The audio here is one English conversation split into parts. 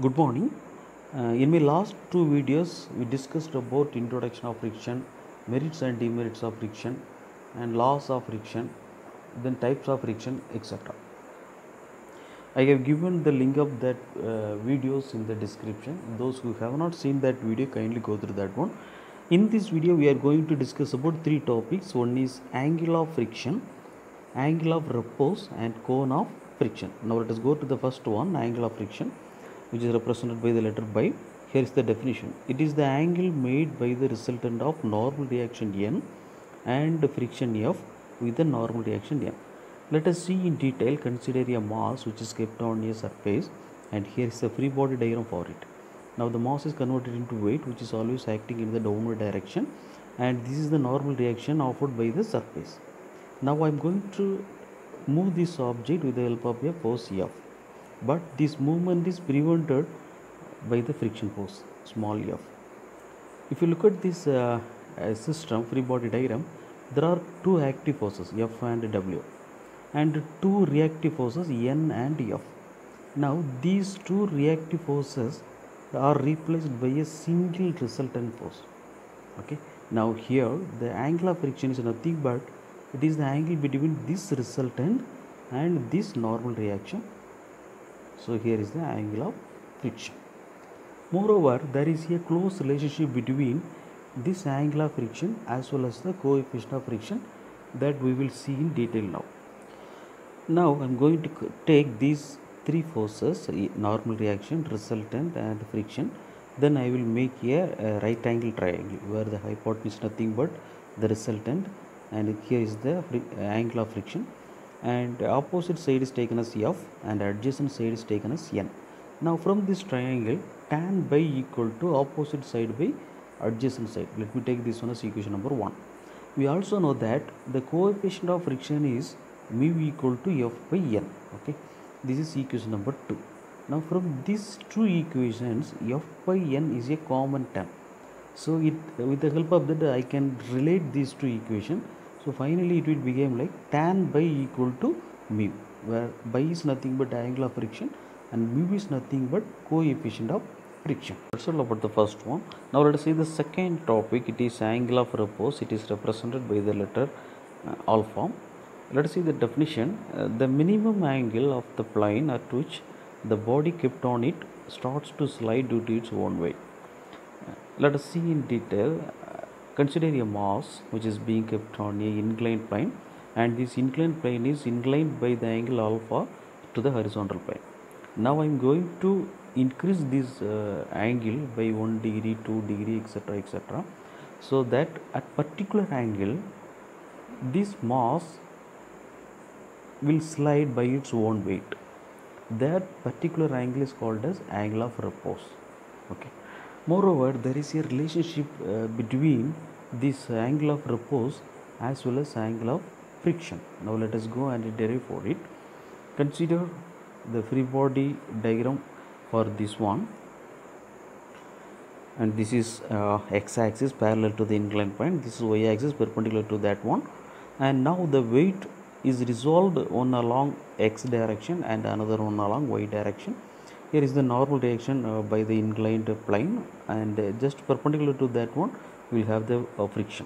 Good morning. In my last two videos, we discussed about introduction of friction, merits and demerits of friction, and laws of friction, then types of friction, etc. I have given the link of that videos in the description. Those who have not seen that video, kindly go through that one. In this video, we are going to discuss about three topics. One is angle of friction, angle of repose, and cone of friction. Now let us go to the first one, angle of friction, which is represented by the letter by. Here is the definition. It is the angle made by the resultant of normal reaction N and friction F with the normal reaction N. Let us see in detail. Consider a mass which is kept on a surface, and here is a free body diagram for it. Now the mass is converted into weight, which is always acting in the downward direction, and this is the normal reaction offered by the surface. Now I am going to move this object with the help of a force F, but this movement is prevented by the friction force small f. If you look at this system free body diagram, there are two active forces F and W, and two reactive forces N and F. Now these two reactive forces are replaced by a single resultant force. Okay. Now here the angle of friction is nothing but it is the angle between this resultant and this normal reaction. So here is the angle of friction. Moreover, there is a close relationship between this angle of friction as well as the coefficient of friction that we will see in detail now. Now I am going to take these three forces, normal reaction, resultant and friction. Then I will make a right angle triangle where the hypotenuse is nothing but the resultant, and here is the angle of friction, and opposite side is taken as F and adjacent side is taken as N. Now from this triangle, tan by equal to opposite side by adjacent side. Let me take this one as equation number 1. We also know that the coefficient of friction is mu equal to F by N. Okay, this is equation number 2. Now from these two equations, F by N is a common term. So with the help of that I can relate these two equations. So finally it will become like tan by equal to mu, where by is nothing but angle of friction and mu is nothing but coefficient of friction. That's all about the first one. Now let us see the second topic. It is angle of repose. It is represented by the letter alpha. Let us see the definition. The minimum angle of the plane at which the body kept on it starts to slide due to its own weight. Let us see in detail. Consider a mass which is being kept on a inclined plane, and this inclined plane is inclined by the angle alpha to the horizontal plane. Now I am going to increase this angle by 1 degree, 2 degree, etc., etc., so that at particular angle this mass will slide by its own weight. That particular angle is called as angle of repose. Okay. Moreover, there is a relationship between this angle of repose as well as angle of friction. Now let us go and derive for it. Consider the free body diagram for this one, and this is x-axis parallel to the inclined plane, this is y-axis perpendicular to that one, and now the weight is resolved one along x direction and another one along y direction. Here is the normal reaction by the inclined plane, and just perpendicular to that one we will have the friction.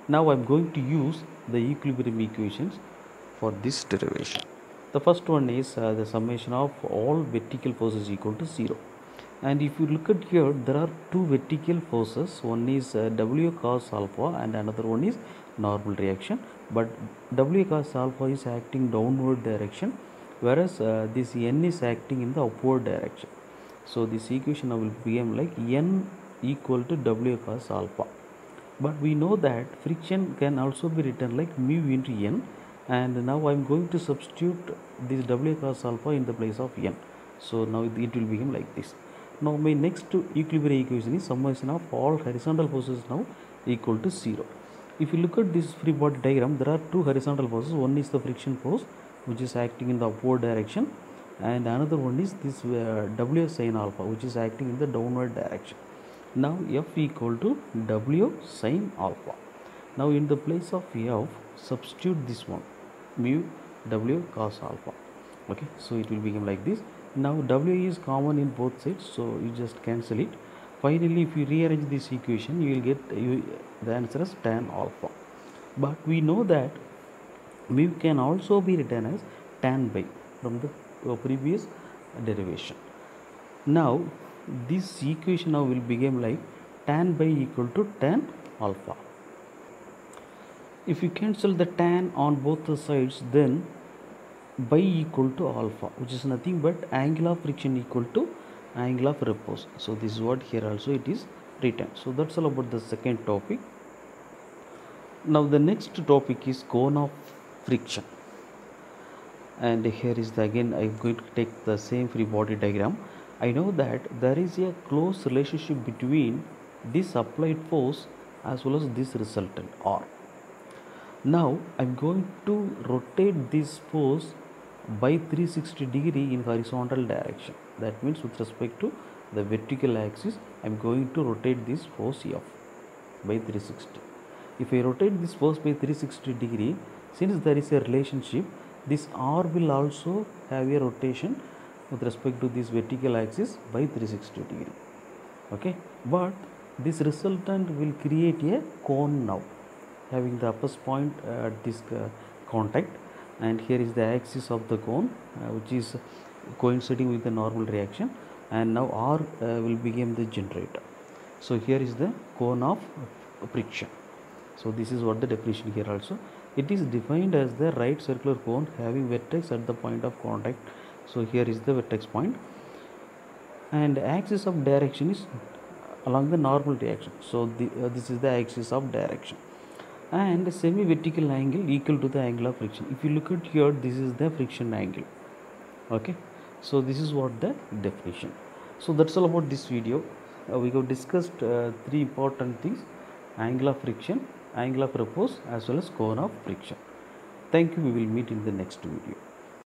Now I am going to use the equilibrium equations for this derivation. The first one is the summation of all vertical forces equal to 0. And if you look at here, there are two vertical forces. One is W cos alpha and another one is normal reaction. But W cos alpha is acting downward direction, whereas this N is acting in the upward direction. So this equation now will become like N equal to W cos alpha. But we know that friction can also be written like mu into N, and now I am going to substitute this W cos alpha in the place of N. So now it will become like this. Now my next equilibrium equation is summation of all horizontal forces now equal to 0. If you look at this free body diagram, there are two horizontal forces. One is the friction force which is acting in the upward direction, and another one is this W sin alpha which is acting in the downward direction. Now F equal to W sin alpha. Now in the place of F, substitute this one mu W cos alpha. Okay, so it will become like this. Now W is common in both sides, so you just cancel it. Finally, if you rearrange this equation, you will get the answer as tan alpha. But we know that mu can also be written as tan by from the previous derivation. Now this equation now will become like tan by equal to tan alpha. If you cancel the tan on both the sides, then by equal to alpha, which is nothing but angle of friction equal to angle of repose. So this is what here also it is written. So that's all about the second topic. Now the next topic is cone of friction, and here is the again I am going to take the same free body diagram. I know that there is a close relationship between this applied force as well as this resultant R. Now I am going to rotate this force by 360 degree in horizontal direction. That means with respect to the vertical axis, I am going to rotate this force F by 360. If I rotate this force by 360 degree, since there is a relationship, this R will also have a rotation with respect to this vertical axis by 360 degree. Okay, but this resultant will create a cone now, having the upper point at this contact, and here is the axis of the cone which is coinciding with the normal reaction, and now R will become the generator. So here is the cone of friction. So this is what the definition here also. It is defined as the right circular cone having vertex at the point of contact. So here is the vertex point, and axis of direction is along the normal reaction. So this is the axis of direction, and semi vertical angle equal to the angle of friction. If you look at here, this is the friction angle. Okay, so this is what the definition. So that's all about this video. We have discussed three important things: angle of friction, angle of repose, as well as cone of friction. Thank you. We will meet in the next video.